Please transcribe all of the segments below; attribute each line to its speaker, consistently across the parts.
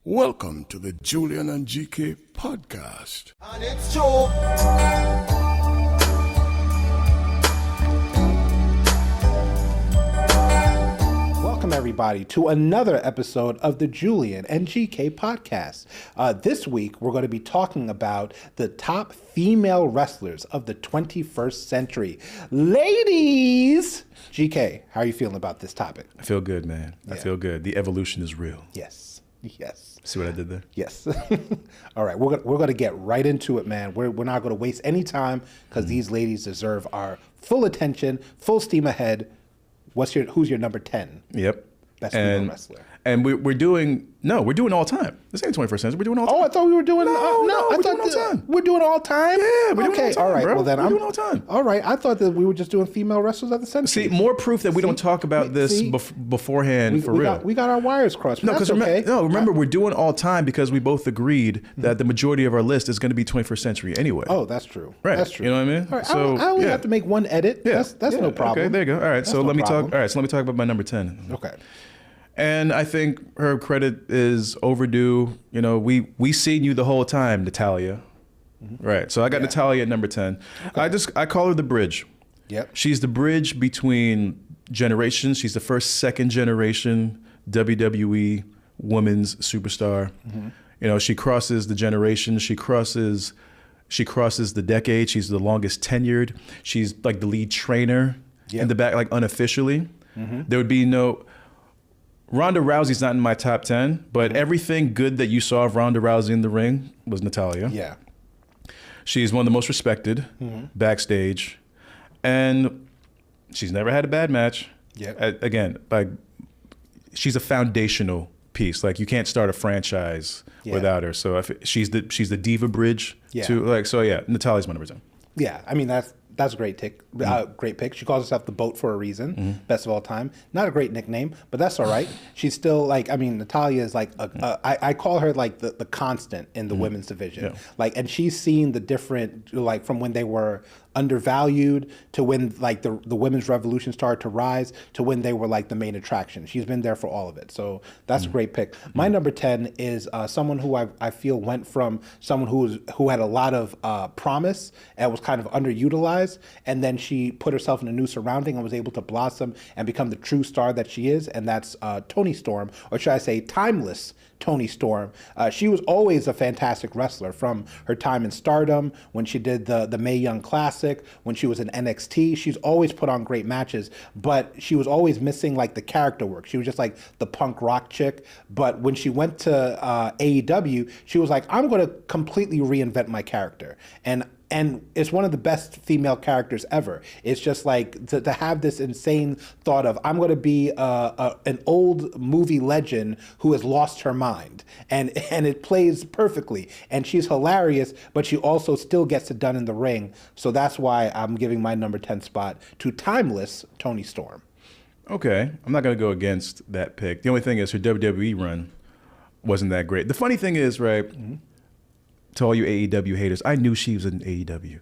Speaker 1: Welcome to the Julian and G.K. podcast.
Speaker 2: And it's true.
Speaker 3: Welcome, everybody, to another episode of the Julian and G.K. podcast. This week, we're going to be talking about the top female wrestlers of the 21st century. Ladies! G.K., how are you feeling about this topic?
Speaker 4: I feel good, man. I feel good. The evolution is real.
Speaker 3: Yes.
Speaker 4: See what I did there?
Speaker 3: Yes. All right, we're going to get right into it, man. We're not going to waste any time because these ladies deserve our full attention, full steam ahead. Who's your number 10?
Speaker 4: Yep.
Speaker 3: Best female wrestler.
Speaker 4: And we're doing all time. This ain't 21st century. We're doing all time.
Speaker 3: Oh, I thought we were doing
Speaker 4: we're doing all time.
Speaker 3: We're doing all time?
Speaker 4: Yeah, we're doing all time,
Speaker 3: all right.
Speaker 4: bro.
Speaker 3: Well, then
Speaker 4: we're doing all time.
Speaker 3: All right. I thought that we were just doing female wrestlers of the century.
Speaker 4: See, more proof that we don't talk about this beforehand for real.
Speaker 3: We got our wires crossed.
Speaker 4: No, because
Speaker 3: okay.
Speaker 4: remember, we're doing all time because we both agreed that the majority of our list is going to be 21st century anyway.
Speaker 3: Oh, that's true.
Speaker 4: Right.
Speaker 3: That's true.
Speaker 4: You know what I mean?
Speaker 3: All right. So I only have to make one edit.
Speaker 4: Yeah.
Speaker 3: That's no problem.
Speaker 4: Okay, there you go. All right.
Speaker 3: That's let
Speaker 4: me talk. All right. So let me talk about my number 10.
Speaker 3: Okay.
Speaker 4: And I think her credit is overdue. You know, we seen you the whole time, Natalia. Mm-hmm. Right. So I got Natalia at number 10. Okay. I call her the bridge.
Speaker 3: Yep.
Speaker 4: She's the bridge between generations. She's the second generation WWE women's superstar. Mm-hmm. You know, she crosses the generations. She crosses the decade. She's the longest tenured. She's like the lead trainer in the back, like unofficially. Mm-hmm. There would be no... Ronda Rousey's not in my top 10, but everything good that you saw of Ronda Rousey in the ring was Natalia.
Speaker 3: Yeah.
Speaker 4: She's one of the most respected backstage, and she's never had a bad match.
Speaker 3: Yeah.
Speaker 4: Again, like, she's a foundational piece. Like, you can't start a franchise without her. So she's the diva bridge to Natalia's my number 10.
Speaker 3: Yeah, I mean that's a great pick. Great pick. She calls herself the BOAT for a reason. Best of all time. Not a great nickname, but that's all right. She's still like, I mean, Natalia is like, I call her like the constant in the women's division. Yeah. Like, and she's seen the different, like from when they were undervalued to when like the women's revolution started to rise to when they were like the main attraction. She's been there for all of it. So that's a great pick. My number 10 is someone who I feel went from someone who had a lot of promise and was kind of underutilized, and then she put herself in a new surrounding and was able to blossom and become the true star that she is, and that's Toni Storm, or should I say timeless Toni Storm. She was always a fantastic wrestler from her time in Stardom, when she did the Mae Young Classic, when she was in NXT. She's always put on great matches, but she was always missing like the character work. She was just like the punk rock chick. But when she went to AEW, she was like, I'm going to completely reinvent my character. And it's one of the best female characters ever. It's just like to have this insane thought of, I'm going to be an old movie legend who has lost her mind. And it plays perfectly. And she's hilarious, but she also still gets it done in the ring. So that's why I'm giving my number 10 spot to timeless Toni Storm.
Speaker 4: Okay. I'm not going to go against that pick. The only thing is her WWE run wasn't that great. The funny thing is, right... To all you AEW haters, I knew she was in AEW.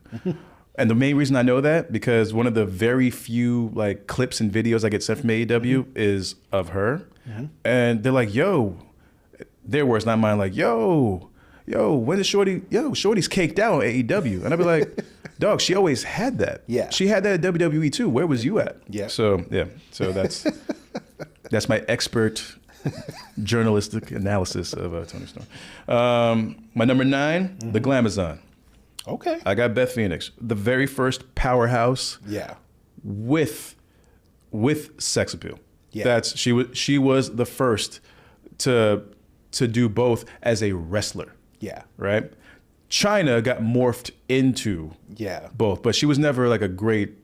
Speaker 4: And the main reason I know that, because one of the very few like clips and videos I get sent from AEW is of her. And they're like, yo, their words, not mine, like, yo, when is Shorty's caked out on AEW. And I'd be like, dog, she always had that. Yeah. She had that at WWE too. Where was you at?
Speaker 3: Yeah.
Speaker 4: So that's my expert journalistic analysis of Toni Storm. My number 9, the Glamazon.
Speaker 3: Okay.
Speaker 4: I got Beth Phoenix, the very first powerhouse.
Speaker 3: Yeah.
Speaker 4: With sex appeal.
Speaker 3: Yeah.
Speaker 4: She was the first to do both as a wrestler.
Speaker 3: Yeah.
Speaker 4: Right? Chyna got morphed into both, but she was never like a great,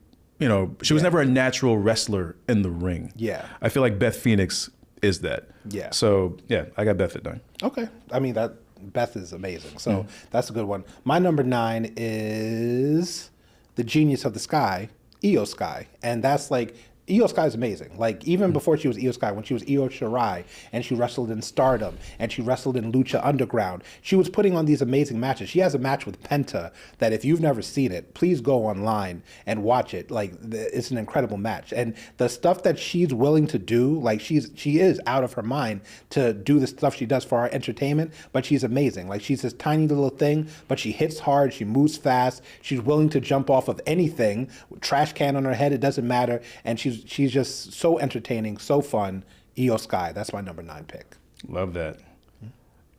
Speaker 4: she was never a natural wrestler in the ring.
Speaker 3: Yeah.
Speaker 4: I feel like Beth Phoenix is that.
Speaker 3: Yeah.
Speaker 4: So I got Beth at 9.
Speaker 3: Okay. I mean Beth is amazing. So that's a good one. My number 9 is the genius of the sky, Io Sky. And that's like Io Sky is amazing. Like, even before she was Io Sky, when she was Io Shirai, and she wrestled in Stardom, and she wrestled in Lucha Underground, she was putting on these amazing matches. She has a match with Penta that, if you've never seen it, please go online and watch it. Like, it's an incredible match. And the stuff that she's willing to do, like, she is out of her mind to do the stuff she does for our entertainment, but she's amazing. Like, she's this tiny little thing, but she hits hard, she moves fast, she's willing to jump off of anything, trash can on her head, it doesn't matter, and she's just so entertaining, so fun. Io Sky, that's my number 9 pick.
Speaker 4: Love that.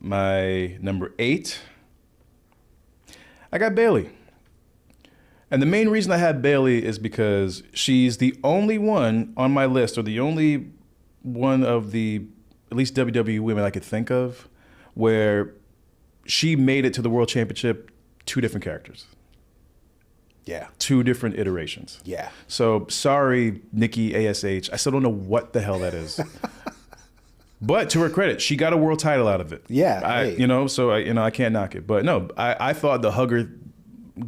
Speaker 4: My number 8, I got Bayley. And the main reason I had Bayley is because she's the only one on my list, or the only one of the, at least WWE women I could think of, where she made it to the World Championship 2 different characters.
Speaker 3: Yeah.
Speaker 4: 2 different iterations.
Speaker 3: Yeah.
Speaker 4: So sorry, Nikki ASH. I still don't know what the hell that is. But to her credit, she got a world title out of it.
Speaker 3: Yeah.
Speaker 4: I can't knock it. But no, I thought the hugger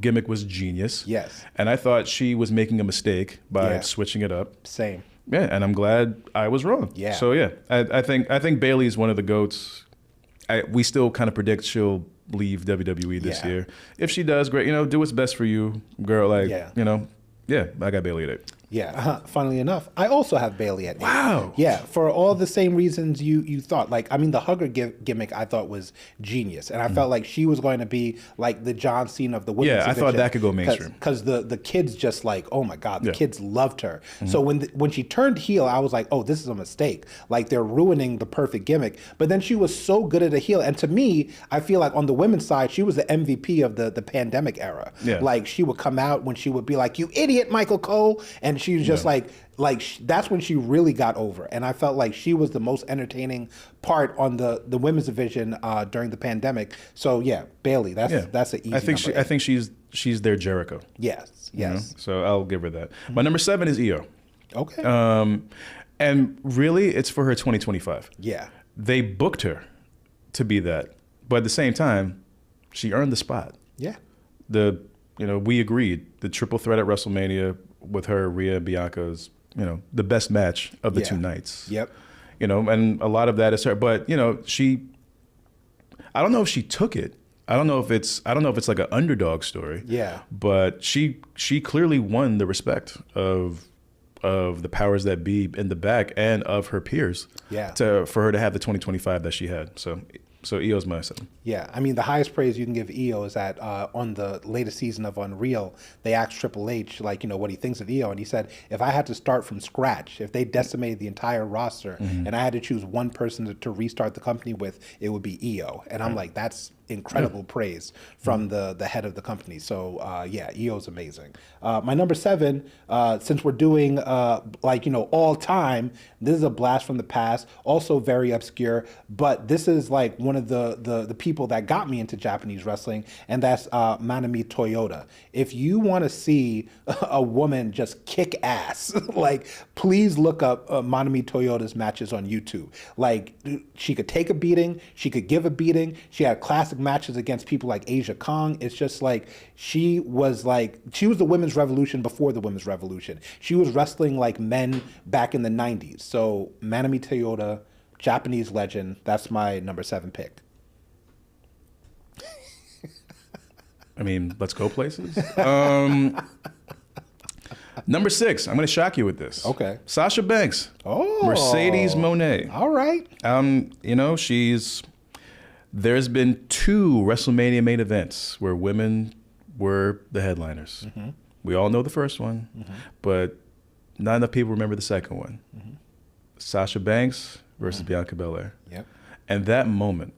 Speaker 4: gimmick was genius.
Speaker 3: Yes.
Speaker 4: And I thought she was making a mistake by switching it up.
Speaker 3: Same.
Speaker 4: Yeah, and I'm glad I was wrong.
Speaker 3: Yeah.
Speaker 4: So yeah, I think Bayley's one of the GOATs. We still kind of predict she'll leave WWE this year. If she does, great. Do what's best for you, girl. I got Bayley at 8.
Speaker 3: Yeah, funnily enough, I also have Bayley at 8.
Speaker 4: Wow.
Speaker 3: Yeah, for all the same reasons you thought. Like, I mean, the hugger gimmick I thought was genius, and I felt like she was going to be like the John Cena of the women's division.
Speaker 4: I thought that could go mainstream.
Speaker 3: Because the kids just like, oh my God, the kids loved her. So when she turned heel, I was like, oh, this is a mistake. Like, they're ruining the perfect gimmick. But then she was so good at a heel, and to me, I feel like on the women's side, she was the MVP of the pandemic era.
Speaker 4: Yeah.
Speaker 3: Like, she would come out when she would be like, you idiot, Michael Cole, and she was just that's when she really got over, and I felt like she was the most entertaining part on the women's division during the pandemic. So yeah, Bayley, that's an easy.
Speaker 4: I think she's their Jericho.
Speaker 3: Yes.
Speaker 4: So I'll give her that. My number 7 is Io.
Speaker 3: Okay.
Speaker 4: And really, it's for her 2025.
Speaker 3: Yeah.
Speaker 4: They booked her to be that, but at the same time, she earned the spot.
Speaker 3: Yeah.
Speaker 4: We agreed the triple threat at WrestleMania with her, Rhea, and Bianca's, the best match of the 2 nights.
Speaker 3: Yep.
Speaker 4: And a lot of that is her. But I don't know if she took it. I don't know if it's like an underdog story.
Speaker 3: Yeah.
Speaker 4: But she clearly won the respect of the powers that be in the back and of her peers.
Speaker 3: Yeah.
Speaker 4: For her to have the 2025 that she had. So Io's my 7.
Speaker 3: Yeah, I mean, the highest praise you can give Io is that on the latest season of Unreal, they asked Triple H, what he thinks of Io, and he said, if I had to start from scratch, if they decimated the entire roster, and I had to choose one person to restart the company with, it would be Io. And I'm like, that's incredible praise from the head of the company. So Io's amazing. My number 7, since we're doing all time, this is a blast from the past, also very obscure, but this is like one of the people that got me into Japanese wrestling, and that's Manami Toyota. If you want to see a woman just kick ass, please look up Manami Toyota's matches on YouTube. Like, she could take a beating, she could give a beating, she had classic matches against people like Asia Kong. It's just like she was the women's revolution before the women's revolution. She was wrestling like men back in the 90s. So Manami Toyota, Japanese legend, that's my number 7 pick.
Speaker 4: I mean, let's go places. Number 6, I'm going to shock you with this.
Speaker 3: Okay.
Speaker 4: Sasha Banks.
Speaker 3: Oh.
Speaker 4: Mercedes Moné.
Speaker 3: All right.
Speaker 4: There's been 2 WrestleMania main events where women were the headliners. Mm-hmm. We all know the first one, but not enough people remember the second one. Mm-hmm. Sasha Banks versus Bianca Belair.
Speaker 3: Yep.
Speaker 4: And that moment,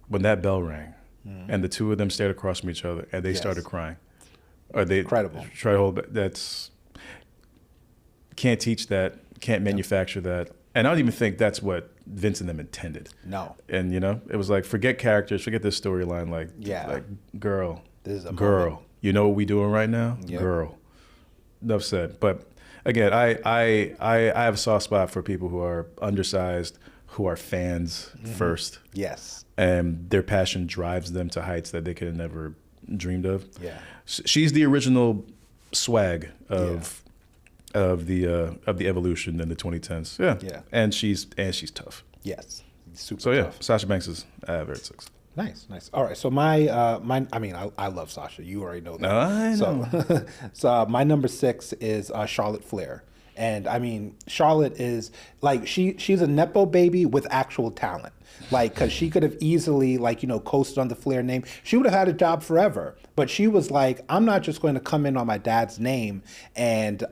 Speaker 4: when that bell rang, and the 2 of them stared across from each other, and they started crying. Or they
Speaker 3: incredible.
Speaker 4: Try to hold back. Can't teach that. Can't manufacture that. And I don't even think that's what Vince and them intended.
Speaker 3: No.
Speaker 4: And it was like, forget characters, forget this storyline. Like, girl,
Speaker 3: this is a
Speaker 4: girl.
Speaker 3: moment.
Speaker 4: You know what we doing right now, girl. Enough said. But again, I have a soft spot for people who are undersized, who are fans first.
Speaker 3: Yes.
Speaker 4: And their passion drives them to heights that they could have never dreamed of.
Speaker 3: Yeah.
Speaker 4: She's the original swag of of the evolution in the 2010s. Yeah.
Speaker 3: Yeah.
Speaker 4: And she's tough.
Speaker 3: Yes. Super
Speaker 4: So yeah,
Speaker 3: tough.
Speaker 4: Sasha Banks is very at 6.
Speaker 3: Nice, nice. All right, so I love Sasha. You already know that.
Speaker 4: I know.
Speaker 3: So my number 6 is Charlotte Flair. And I mean, Charlotte is like she's a nepo baby with actual talent. Like, because she could have easily, like, coasted on the Flair name. She would have had a job forever. But she was like, I'm not just going to come in on my dad's name and,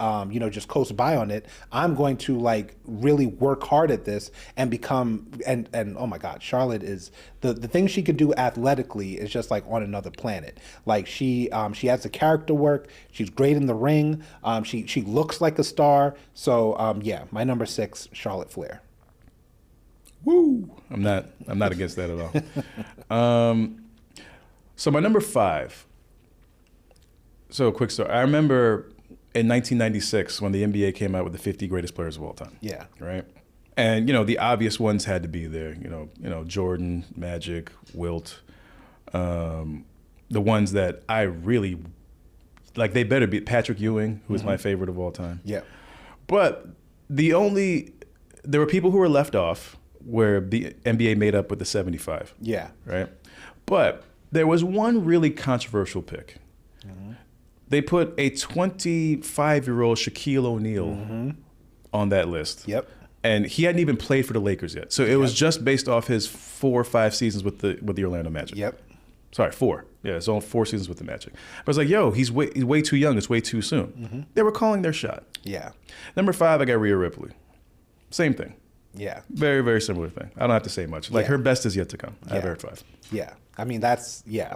Speaker 3: just coast by on it. I'm going to, like, really work hard at this and become, and oh my God, Charlotte is, the things she could do athletically is just, like, on another planet. Like, she has the character work. She's great in the ring. She looks like a star. So, yeah, my number 6, Charlotte Flair.
Speaker 4: Woo! I'm not against that at all. So my number 5. So a quick story. I remember in 1996 when the NBA came out with the 50 greatest players of all time.
Speaker 3: Yeah.
Speaker 4: Right. And the obvious ones had to be there. Jordan, Magic, Wilt. The ones that I really like. They better be Patrick Ewing, who is my favorite of all time.
Speaker 3: Yeah.
Speaker 4: But there were people who were left off, where the NBA made up with the 75.
Speaker 3: Yeah.
Speaker 4: Right? But there was one really controversial pick. Mm-hmm. They put a 25-year-old Shaquille O'Neal on that list.
Speaker 3: Yep.
Speaker 4: And he hadn't even played for the Lakers yet. So it was just based off his 4 or 5 seasons with the Orlando Magic.
Speaker 3: Yep.
Speaker 4: Sorry, 4. Yeah, it's only 4 seasons with the Magic. I was like, yo, he's way too young. It's way too soon. Mm-hmm. They were calling their shot.
Speaker 3: Yeah.
Speaker 4: Number 5, I got Rhea Ripley. Same thing.
Speaker 3: Yeah.
Speaker 4: Very, very similar thing. I don't have to say much. Like, her best is yet to come. I have her at 5.
Speaker 3: Yeah. I mean,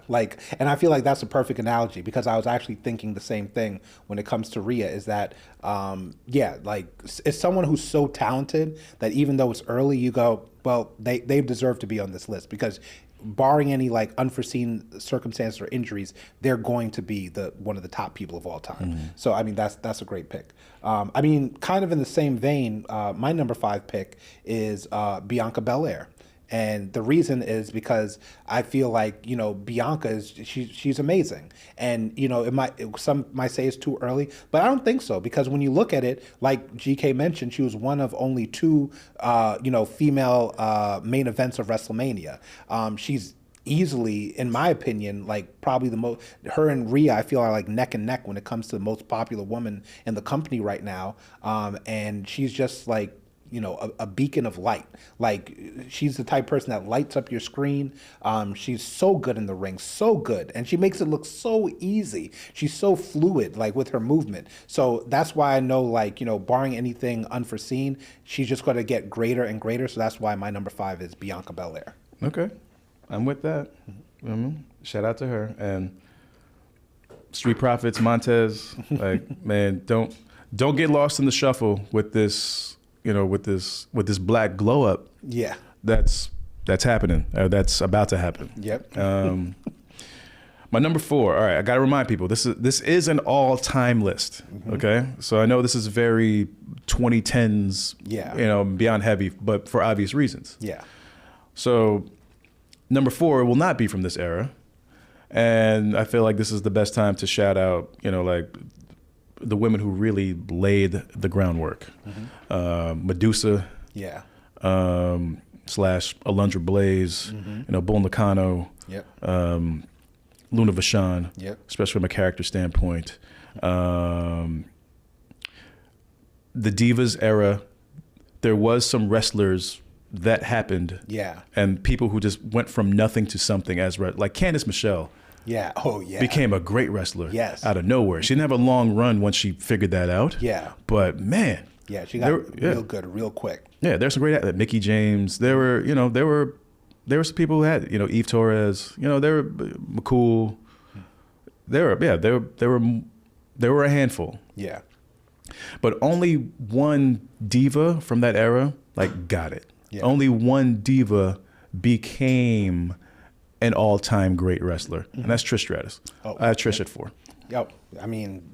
Speaker 3: like, and I feel like that's a perfect analogy because I was actually thinking the same thing when it comes to Rhea is that, like, it's someone who's so talented that even though it's early, you go, well, they deserve to be on this list because barring any, like, unforeseen circumstances or injuries, they're going to be one of the top people of all time. Mm-hmm. So, I mean, that's a great pick. I mean, kind of in the same vein, my number 5 pick is Bianca Belair. And the reason is because I feel like, Bianca she's amazing. And, some might say it's too early, but I don't think so. Because when you look at it, like GK mentioned, she was one of only 2, female main events of WrestleMania. She's easily, in my opinion, like probably the most, her and Rhea, I feel are like neck and neck when it comes to the most popular woman in the company right now. And she's just like, a beacon of light. Like, she's the type of person that lights up your screen. She's so good in the ring, so good. And she makes it look so easy. She's so fluid, like, with her movement. So that's why I know, like, barring anything unforeseen, she's just going to get greater and greater. So that's why my number 5 is Bianca Belair.
Speaker 4: Okay. I'm with that. Shout out to her. And Street Profits, Montez, like, man, don't get lost in the shuffle with this, with this black glow up.
Speaker 3: Yeah.
Speaker 4: That's happening. That's about to happen.
Speaker 3: Yep.
Speaker 4: My number 4. All right, I got to remind people this is an all-time list. Mm-hmm. Okay, so I know this is very 2010s.
Speaker 3: Yeah.
Speaker 4: Beyond heavy, but for obvious reasons.
Speaker 3: Yeah.
Speaker 4: So number 4 will not be from this era, and I feel like this is the best time to shout out. Like, the women who really laid the groundwork. Mm-hmm. Medusa.
Speaker 3: Yeah.
Speaker 4: / Alundra Blaze.
Speaker 3: Mm-hmm.
Speaker 4: Bull Nakano.
Speaker 3: Yep.
Speaker 4: Luna Vachon.
Speaker 3: Yep.
Speaker 4: Especially from a character standpoint. The Divas era, there was some wrestlers that happened.
Speaker 3: Yeah.
Speaker 4: And people who just went from nothing to something like Candice Michelle.
Speaker 3: Yeah. Oh, yeah.
Speaker 4: Became a great wrestler.
Speaker 3: Yes.
Speaker 4: Out of nowhere. She didn't have a long run once she figured that out.
Speaker 3: Yeah.
Speaker 4: But man.
Speaker 3: Yeah, she got real good, real quick.
Speaker 4: Yeah, there's some great Mickey James. There were some people who had Eve Torres. There were McCool. There were a handful.
Speaker 3: Yeah.
Speaker 4: But only one diva from that era got it.
Speaker 3: Yeah.
Speaker 4: Only one diva became an all-time great wrestler, and that's Trish Stratus. I have Trish at 4.
Speaker 3: Yep. I mean,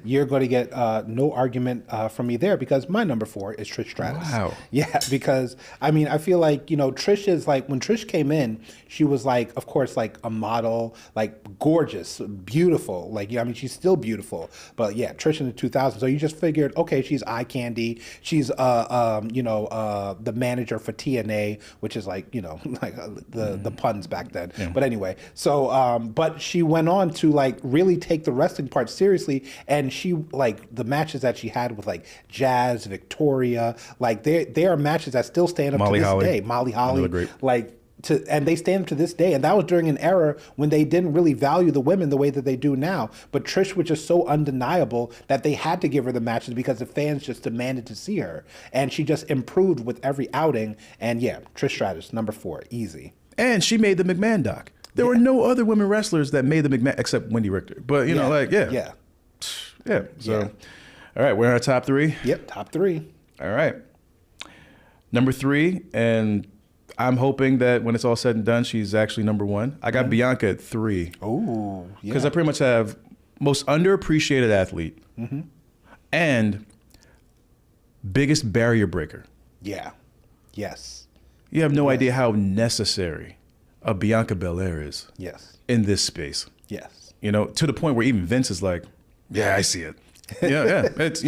Speaker 3: you're going to get no argument from me there because my number 4 is Trish Stratus.
Speaker 4: Wow.
Speaker 3: Yeah, because I mean, I feel like, Trish is like, when Trish came in, she was like, of course, like a model, like gorgeous, beautiful. Like, I mean, she's still beautiful. But yeah, Trish in the 2000s. So you just figured, okay, she's eye candy. She's, the manager for TNA, which is like, like the puns back then. Yeah. But anyway, so, but she went on to like really take the wrestling part seriously, and she like the matches that she had with like Jazz, Victoria, like they are matches that still stand up to this day. Molly Holly, like and they stand up to this day, and that was during an era when they didn't really value the women the way that they do now. But Trish was just so undeniable that they had to give her the matches because the fans just demanded to see her, and she just improved with every outing. And yeah, Trish Stratus, number 4, easy.
Speaker 4: And she made the McMahon doc. There were no other women wrestlers that made the McMahon except Wendy Richter. But, you know, like, yeah. So, all right, we're in our top 3?
Speaker 3: Yep, top 3.
Speaker 4: All right. Number 3, and I'm hoping that when it's all said and done, she's actually number 1. I got Bianca at 3.
Speaker 3: Oh, yeah.
Speaker 4: Because I pretty much have most underappreciated athlete and biggest barrier breaker.
Speaker 3: Yeah. Yes.
Speaker 4: You have no idea how necessary a Bianca Belair is.
Speaker 3: Yes.
Speaker 4: In this space.
Speaker 3: Yes.
Speaker 4: You know, to the point where even Vince is like, yeah, I see it. Yeah. It's,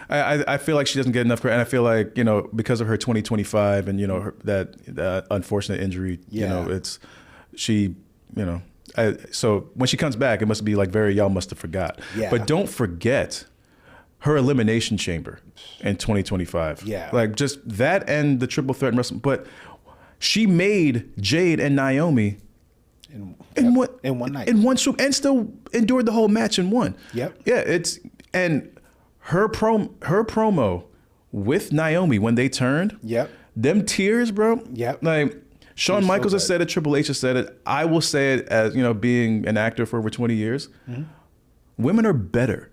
Speaker 4: I feel like she doesn't get enough credit. And I feel like, because of her 2025 and, that unfortunate injury, it's, so when she comes back, it must be like y'all must have forgot.
Speaker 3: Yeah.
Speaker 4: But don't forget her Elimination Chamber in 2025.
Speaker 3: Yeah.
Speaker 4: Like just that and the triple threat in wrestling. But she made Jade and Naomi in one
Speaker 3: night.
Speaker 4: In one swoop, and still endured the whole match and won.
Speaker 3: Yep.
Speaker 4: Yeah, and her promo with Naomi when they turned.
Speaker 3: Yep.
Speaker 4: Them tears, bro.
Speaker 3: Yep.
Speaker 4: Like Shawn Michaels has said it, Triple H has said it. I will say it as, being an actor for over 20 years. Mm-hmm. Women are better.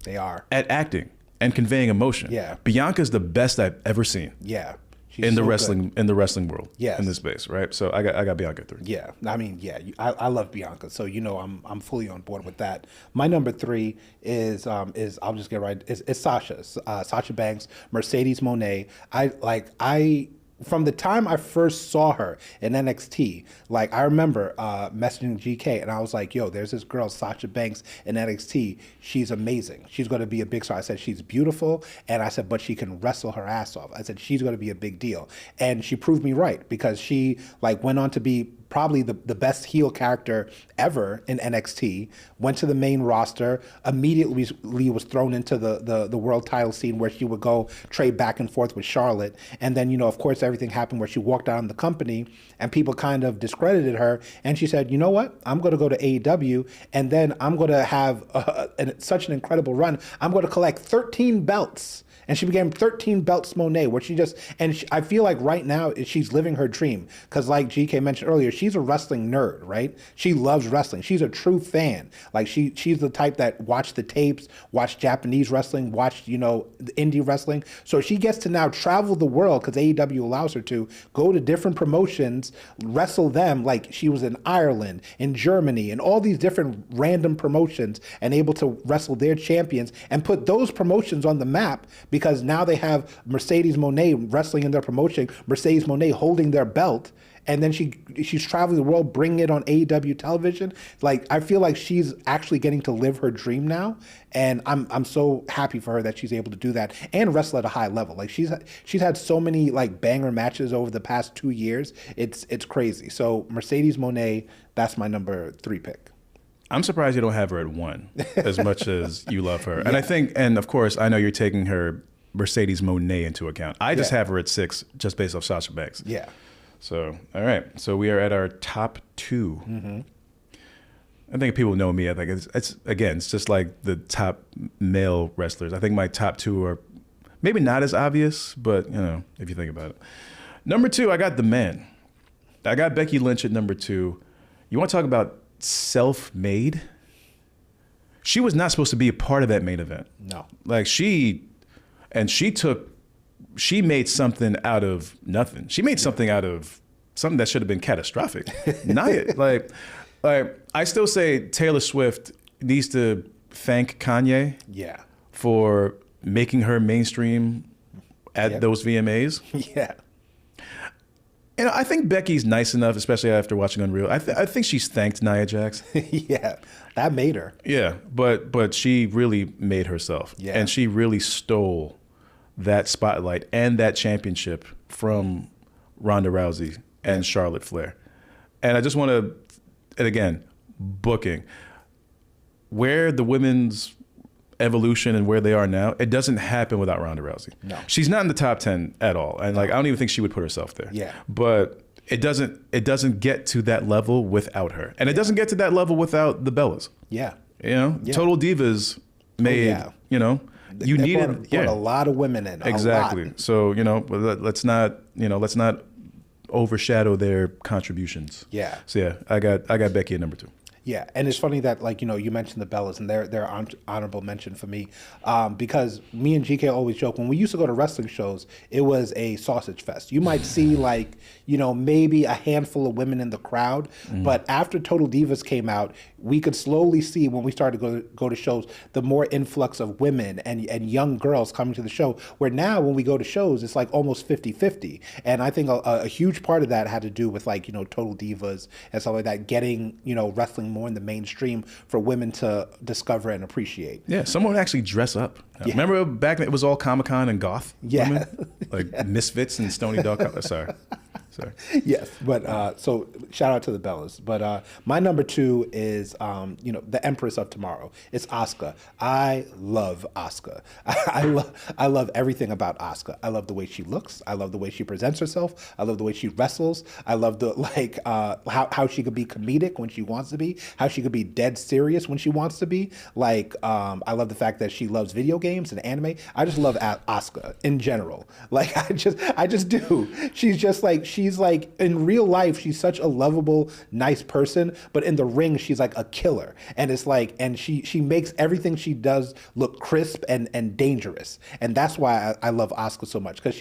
Speaker 3: They are.
Speaker 4: At acting and conveying emotion.
Speaker 3: Yeah.
Speaker 4: Bianca's the best I've ever seen.
Speaker 3: Yeah.
Speaker 4: She's in the wrestling world.
Speaker 3: Yes.
Speaker 4: In this space, right? So I got Bianca 3.
Speaker 3: Yeah. I mean, yeah, I love Bianca. So I'm fully on board with that. My number 3 is I'll just get right. It's Sasha. Sasha Banks, Mercedes Moné. From the time I first saw her in NXT, like I remember messaging GK and I was like, yo, there's this girl, Sasha Banks in NXT. She's amazing. She's going to be a big star. I said, she's beautiful. And I said, but she can wrestle her ass off. I said, she's going to be a big deal. And she proved me right because she went on to be probably the best heel character ever in NXT, went to the main roster, immediately was thrown into the world title scene where she would go trade back and forth with Charlotte. And then, of course, everything happened where she walked out of the company and people kind of discredited her. And she said, you know what? I'm going to go to AEW and then I'm going to have such an incredible run. I'm going to collect 13 belts. And she became 13 belts Monet, where I feel like right now she's living her dream. Because like GK mentioned earlier, she's a wrestling nerd, right? She loves wrestling. She's a true fan. Like she's the type that watched the tapes, watched Japanese wrestling, watched, the indie wrestling. So she gets to now travel the world because AEW allows her to go to different promotions, wrestle them. Like she was in Ireland, in Germany, and all these different random promotions and able to wrestle their champions and put those promotions on the map. Because now they have Mercedes Moné wrestling in their promotion, Mercedes Moné holding their belt, and then she's traveling the world, bringing it on AEW television. Like I feel like she's actually getting to live her dream now, and I'm so happy for her that she's able to do that and wrestle at a high level. Like she's had so many like banger matches over the past 2 years. It's crazy. So Mercedes Moné, that's my number 3 pick.
Speaker 4: I'm surprised you don't have her at 1 as much as you love her. Yeah. And of course, I know you're taking her Mercedes Moné into account. I just have her at 6 just based off Sasha Banks.
Speaker 3: Yeah.
Speaker 4: So, all right. So we are at our top 2. Mm-hmm. I think people know me. I think it's just like the top male wrestlers. I think my top 2 are maybe not as obvious, but if you think about it. Number 2, I got the men. I got Becky Lynch at number 2. You want to talk about self-made? She was not supposed to be a part of that main event.
Speaker 3: No.
Speaker 4: Like she made something out of nothing. She made something out of something that should have been catastrophic. Nia, like Like, I still say Taylor Swift needs to thank Kanye
Speaker 3: Yeah.
Speaker 4: for making her mainstream at those VMAs.
Speaker 3: Yeah.
Speaker 4: And I think Becky's nice enough, especially after watching Unreal. I think she's thanked Nia Jax.
Speaker 3: Yeah. That made her.
Speaker 4: Yeah, but she really made herself.
Speaker 3: Yeah.
Speaker 4: And she really stole that spotlight and that championship from Ronda Rousey and Charlotte Flair. And I just want to, and again, booking. Where the women's evolution and where they are now, it doesn't happen without Ronda Rousey.
Speaker 3: No.
Speaker 4: She's not in the top 10 at all. And like, I don't even think she would put herself there.
Speaker 3: Yeah.
Speaker 4: But it doesn't get to that level without her. And it doesn't get to that level without the Bellas.
Speaker 3: Yeah.
Speaker 4: You know, Total Divas made, you know, you
Speaker 3: They
Speaker 4: needed
Speaker 3: brought a lot of women in.
Speaker 4: exactly.
Speaker 3: A lot.
Speaker 4: So, you know, let's not overshadow their contributions.
Speaker 3: Yeah.
Speaker 4: So yeah, I got Becky at number 2.
Speaker 3: Yeah, and it's funny that, like, you know, you mentioned the Bellas, and they're honorable mention for me, because me and GK always joke, when we used to go to wrestling shows, it was a sausage fest. You might see, like, you know, maybe a handful of women in the crowd, but after Total Divas came out, we could slowly see, when we started to go to shows, the more influx of women and young girls coming to the show, where now when we go to shows, it's like almost 50-50. And I think a huge part of that had to do with, like, you know, Total Divas and stuff like that, getting, you know, wrestling more in the mainstream for women to discover and appreciate.
Speaker 4: Yeah, someone would actually dress up.
Speaker 3: Yeah.
Speaker 4: Remember back then it was all Comic-Con and goth
Speaker 3: Yeah.
Speaker 4: women? Like Misfits and Stony Dog. Sorry.
Speaker 3: Yes, but so shout out to the Bellas. But my number 2 is, you know, the Empress of Tomorrow. It's Asuka. I love Asuka. I love everything about Asuka. I love the way she looks. I love the way she presents herself. I love the way she wrestles. I love the how she could be comedic when she wants to be. How she could be dead serious when she wants to be. Like, I love the fact that she loves video games and anime. I just love Asuka in general. Like, I just do. She's like, in real life, she's such a lovable, nice person, but in the ring, she's like a killer. And it's like, and she makes everything she does look crisp and dangerous. And that's why I love Asuka so much, because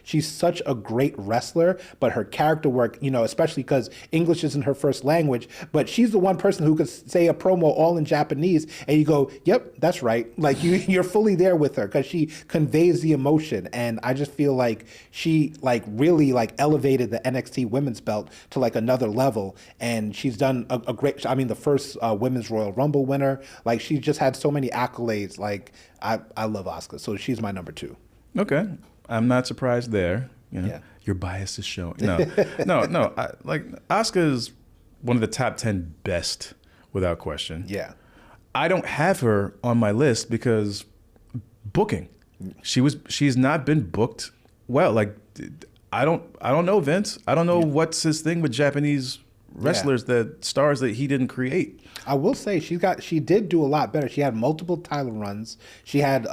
Speaker 3: she's such a great wrestler, but her character work, you know, especially because English isn't her first language, but she's the one person who could say a promo all in Japanese, and you go, yep, that's right. Like, you're fully there with her, because she conveys the emotion. And I just feel like she, like, really, like, elevated the NXT women's belt to, like, another level. And she's done a great, I mean, the first women's Royal Rumble winner. Like, she's just had so many accolades. Like, I love Asuka. So she's my number 2.
Speaker 4: Okay. I'm not surprised there. You know,
Speaker 3: Yeah.
Speaker 4: your bias is showing. No. Like, Asuka is one of the top 10 best without question.
Speaker 3: Yeah.
Speaker 4: I don't have her on my list because booking. She's not been booked well. Like, I don't know Vince. I don't know what's his thing with Japanese wrestlers, that stars that he didn't create.
Speaker 3: I will say she did do a lot better. She had multiple title runs. She had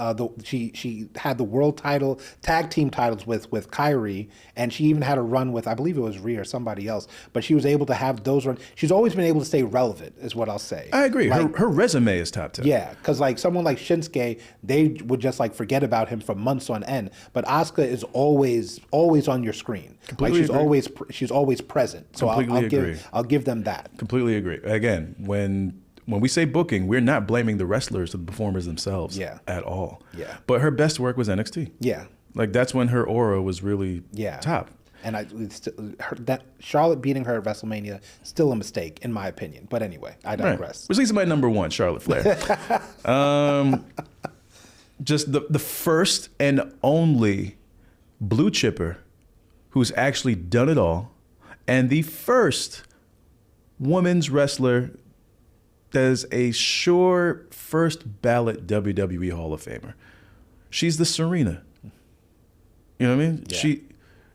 Speaker 3: she had the world title, tag team titles with Kyrie, and she even had a run with, I believe it was Rhea or somebody else. But she was able to have those runs. She's always been able to stay relevant, is what I'll say.
Speaker 4: I agree.
Speaker 3: Like,
Speaker 4: her resume is top 10.
Speaker 3: yeah, because like someone like Shinsuke, they would just like forget about him for months on end. But Asuka is always on your screen.
Speaker 4: Completely
Speaker 3: like
Speaker 4: agree.
Speaker 3: she's always present. So I'll give them that.
Speaker 4: Completely agree. Again, when we say booking, we're not blaming the wrestlers or the performers themselves at all.
Speaker 3: Yeah.
Speaker 4: But her best work was NXT.
Speaker 3: Yeah.
Speaker 4: Like, that's when her aura was really top.
Speaker 3: And that Charlotte beating her at WrestleMania, still a mistake in my opinion. But anyway, I digress.
Speaker 4: Right. Which leads to my number 1, Charlotte Flair. Just the first and only blue chipper who's actually done it all, and the first women's wrestler that is a sure first ballot WWE Hall of Famer. She's the Serena. You know what I mean?
Speaker 3: Yeah.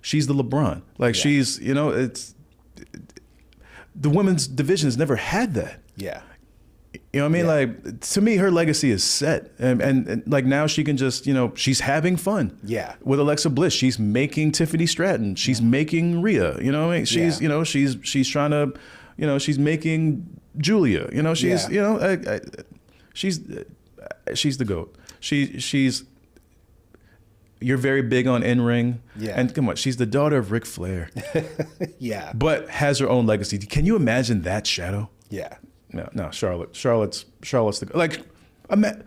Speaker 4: She's the LeBron. Like, she's, you know, it's the women's division has never had that.
Speaker 3: Yeah.
Speaker 4: You know what I mean? Like, to me, her legacy is set. And like, now she can just, you know, she's having fun.
Speaker 3: Yeah.
Speaker 4: With Alexa Bliss. She's making Tiffany Stratton. She's making Rhea. You know what I mean? She's, you know, she's trying to, you know, she's making Julia. You know, she's, you know, she's the GOAT. She's, you're very big on in-ring.
Speaker 3: Yeah.
Speaker 4: And come on, she's the daughter of Ric Flair.
Speaker 3: Yeah.
Speaker 4: But has her own legacy. Can you imagine that shadow?
Speaker 3: Yeah.
Speaker 4: No, Charlotte's the like.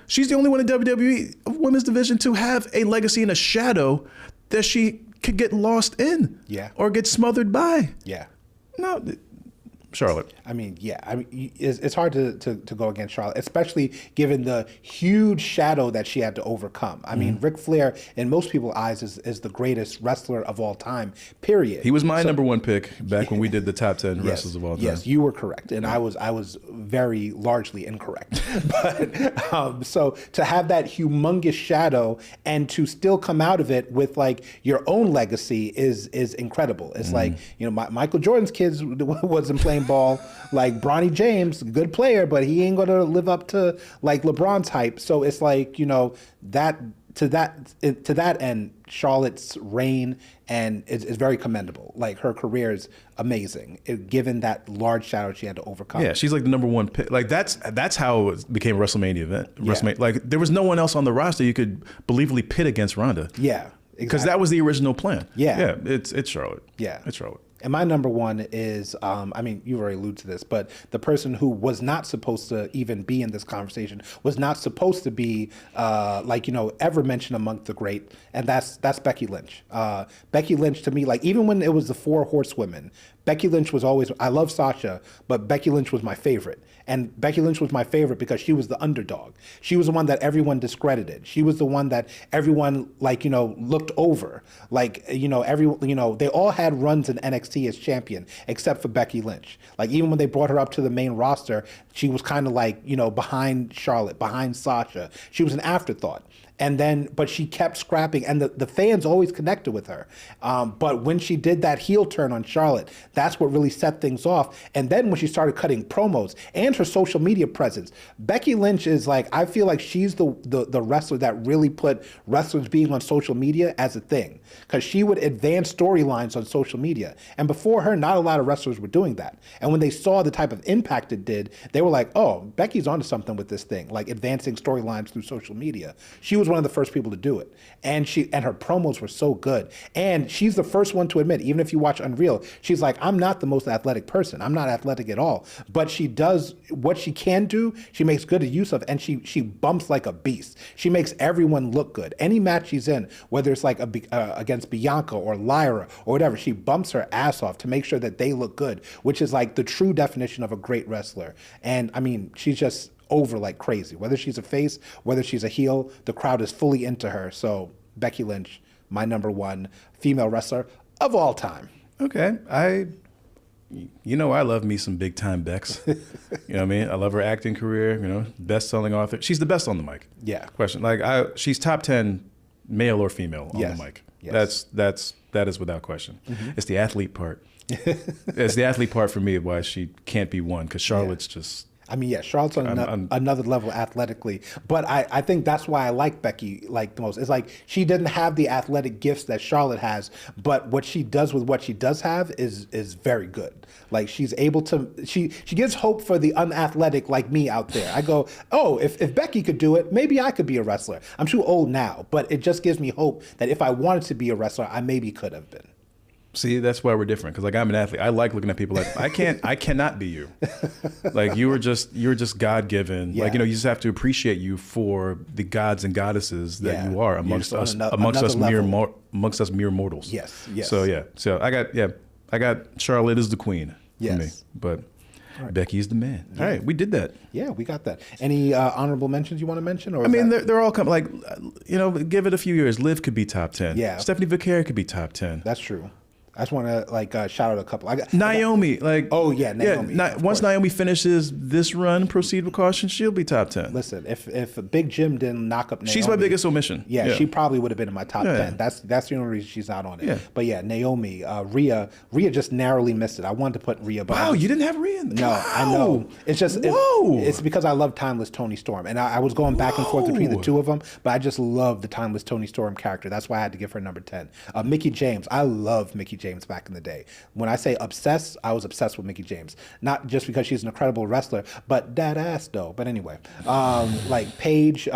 Speaker 4: She's the only one in WWE Women's Division to have a legacy and a shadow that she could get lost in, or get smothered by.
Speaker 3: Yeah.
Speaker 4: No, Charlotte.
Speaker 3: I mean, it's hard to go against Charlotte, especially given the huge shadow that she had to overcome. I mean, Ric Flair, in most people's eyes, is the greatest wrestler of all time, period.
Speaker 4: He was my number one pick back when we did the top 10 wrestlers of all time.
Speaker 3: Yes, you were correct, and I was very largely incorrect. But so to have that humongous shadow and to still come out of it with like your own legacy is incredible. It's like, Michael Jordan's kids wasn't playing ball like Bronny James, good player, but he ain't gonna live up to like LeBron's hype. So it's like, that to that end, Charlotte's reign and is very commendable. Like her career is amazing, given that large shadow she had to overcome.
Speaker 4: Yeah, she's like the number one pick. Like that's how it became a WrestleMania event. WrestleMania, like there was no one else on the roster you could believably pit against Ronda.
Speaker 3: Yeah,
Speaker 4: because that was the original plan.
Speaker 3: Yeah,
Speaker 4: it's Charlotte.
Speaker 3: Yeah,
Speaker 4: it's Charlotte.
Speaker 3: And my number one is, I mean, you've already alluded to this, but the person who was not supposed to even be in this conversation, was not supposed to be, ever mentioned among the great, and that's Becky Lynch. Becky Lynch, to me, like, even when it was the Four Horsewomen, Becky Lynch was always, I love Sasha, but Becky Lynch was my favorite. And Becky Lynch was my favorite because she was the underdog. She was the one that everyone discredited. She was the one that everyone, looked over. They all had runs in NXT as champion, except for Becky Lynch. Like, even when they brought her up to the main roster, she was kind of behind Charlotte, behind Sasha. She was an afterthought. But she kept scrapping, and the fans always connected with her. But when she did that heel turn on Charlotte, that's what really set things off. And then when she started cutting promos and her social media presence, Becky Lynch is I feel like she's the wrestler that really put wrestlers being on social media as a thing, because she would advance storylines on social media. And before her, not a lot of wrestlers were doing that. And when they saw the type of impact it did, they were like, oh, Becky's onto something with this thing, like advancing storylines through social media. She was one of the first people to do it. And her promos were so good. And she's the first one to admit, even if you watch Unreal, she's like, I'm not the most athletic person. I'm not athletic at all. But she does what she can do, she makes good use of, and she bumps like a beast. She makes everyone look good. Any match she's in, whether it's against Bianca or Lyra or whatever, she bumps her ass off to make sure that they look good, which is the true definition of a great wrestler. And I mean, she's just over like crazy. Whether she's a face, whether she's a heel, the crowd is fully into her. So Becky Lynch, my number one female wrestler of all time.
Speaker 4: Okay. I love me some big time Bex. You know what I mean? I love her acting career, best-selling author. She's the best on the mic.
Speaker 3: Yeah.
Speaker 4: Question. She's top 10 male or female on the mic.
Speaker 3: Yes.
Speaker 4: That is without question. Mm-hmm. It's the athlete part. It's the athlete part for me of why she can't be one, because Charlotte's just...
Speaker 3: I mean, yeah, Charlotte's on another level athletically. But I think that's why I like Becky the most. It's she doesn't have the athletic gifts that Charlotte has, but what she does with what she does have is very good. She's able to, she gives hope for the unathletic like me out there. I go, oh, if Becky could do it, maybe I could be a wrestler. I'm too old now, but it just gives me hope that if I wanted to be a wrestler, I maybe could have been.
Speaker 4: See, that's why we're different. Because I'm an athlete. I like looking at people I cannot be you. You're just God given.
Speaker 3: Yeah.
Speaker 4: You just have to appreciate you for the gods and goddesses that you are amongst us, amongst us mere mortals.
Speaker 3: Yes.
Speaker 4: So I got Charlotte is the queen for me, but
Speaker 3: right.
Speaker 4: Becky's the man. All right, we did that.
Speaker 3: Yeah, we got that. Any honorable mentions you want to mention? Or
Speaker 4: they're all coming. Give it a few years. Liv could be top 10.
Speaker 3: Yeah.
Speaker 4: Stephanie Vaquer could be top 10.
Speaker 3: That's true. I just want to shout out a couple.
Speaker 4: Naomi,
Speaker 3: Naomi.
Speaker 4: Once Naomi finishes this run, proceed with caution, she'll be top 10.
Speaker 3: Listen, if Big Jim didn't knock up Naomi,
Speaker 4: she's my biggest omission.
Speaker 3: Yeah, she probably would have been in my top 10. That's the only reason she's not on it.
Speaker 4: Yeah.
Speaker 3: But yeah, Naomi, Rhea just narrowly missed it. I wanted to put Rhea.
Speaker 4: Wow, you didn't have Rhea?
Speaker 3: No,
Speaker 4: wow.
Speaker 3: I know. It's just it's because I love Timeless Toni Storm, and I was going back and forth between the two of them, but I just love the Timeless Toni Storm character. That's why I had to give her number 10. Mickie James, I love Mickie James. James back in the day. When I say obsessed, I was obsessed with Mickie James. Not just because she's an incredible wrestler, but that ass though. But anyway, like Paige,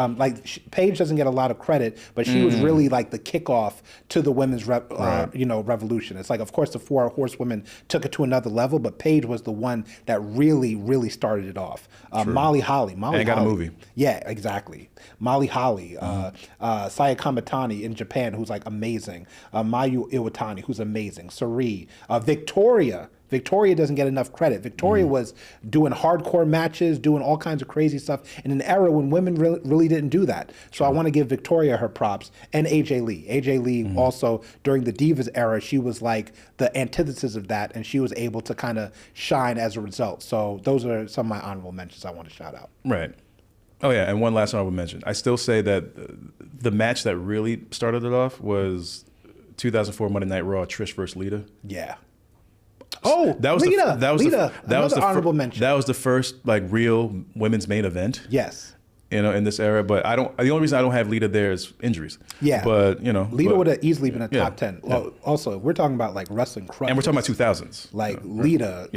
Speaker 3: Paige doesn't get a lot of credit, but she was really like the kickoff to the women's revolution. It's like, of course, the Four Horsewomen took it to another level, but Paige was the one that really started it off. Molly Holly.
Speaker 4: And got a movie.
Speaker 3: Yeah, exactly. Molly Holly, Saya Kamatani in Japan, who's like amazing. Mayu Iwatani, who's amazing. Sari. Victoria. Victoria doesn't get enough credit. Victoria was doing hardcore matches, doing all kinds of crazy stuff in an era when women really didn't do that. So I want to give Victoria her props. And AJ Lee. AJ Lee also, during the Divas era, she was like the antithesis of that, and she was able to kind of shine as a result. So those are some of my honorable mentions I want to shout out.
Speaker 4: Right. Oh, yeah, and one last honorable mention. I still say that the match that really started it off was 2004 Monday Night Raw, Trish versus Lita.
Speaker 3: Yeah. Oh,
Speaker 4: that was
Speaker 3: Lita.
Speaker 4: That was the
Speaker 3: honorable mention.
Speaker 4: That was the first like real women's main event.
Speaker 3: Yes.
Speaker 4: In this era, but I don't. The only reason I don't have Lita there is injuries.
Speaker 3: Yeah,
Speaker 4: but
Speaker 3: Lita would have easily been a top 10. Well, yeah. Also, we're talking about like wrestling crutches,
Speaker 4: and we're talking about 2000s.
Speaker 3: Like Lita,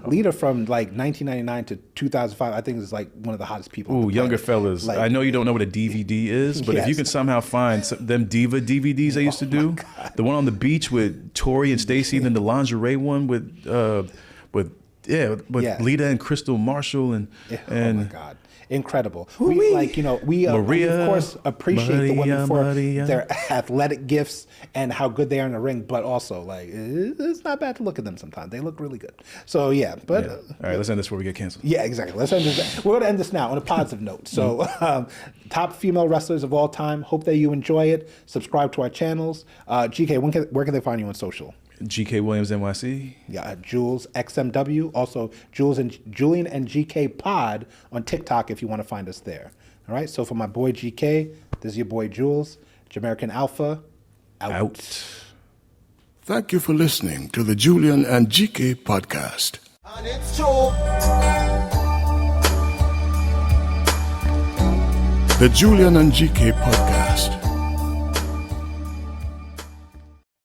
Speaker 3: Lita from like 1999 to 2005. I think is like one of the hottest people.
Speaker 4: Ooh, younger fellas. Like, I know you don't know what a DVD is, but if you can somehow find them diva DVDs they used to do, the one on the beach with Tori and Stacy, and then the lingerie one with Lita and Crystal Marshall and
Speaker 3: oh my God. Incredible. We of course appreciate the women for their athletic gifts and how good they are in the ring, but also like it's not bad to look at them sometimes. They look really good. So all
Speaker 4: right, let's end this before we get canceled.
Speaker 3: Yeah, exactly. Let's end this. We're going to end this now on a positive note. So top female wrestlers of all time. Hope that you enjoy it. Subscribe to our channels. GK, where can they find you on social?
Speaker 4: GK Williams NYC.
Speaker 3: Yeah, Jules XMW. Also, Julian and GK Pod on TikTok if you want to find us there. All right. So for my boy GK, this is your boy Jules, Jamaican Alpha. Out.
Speaker 1: Thank you for listening to the Julian and GK podcast.
Speaker 2: And it's true.
Speaker 1: The Julian and GK podcast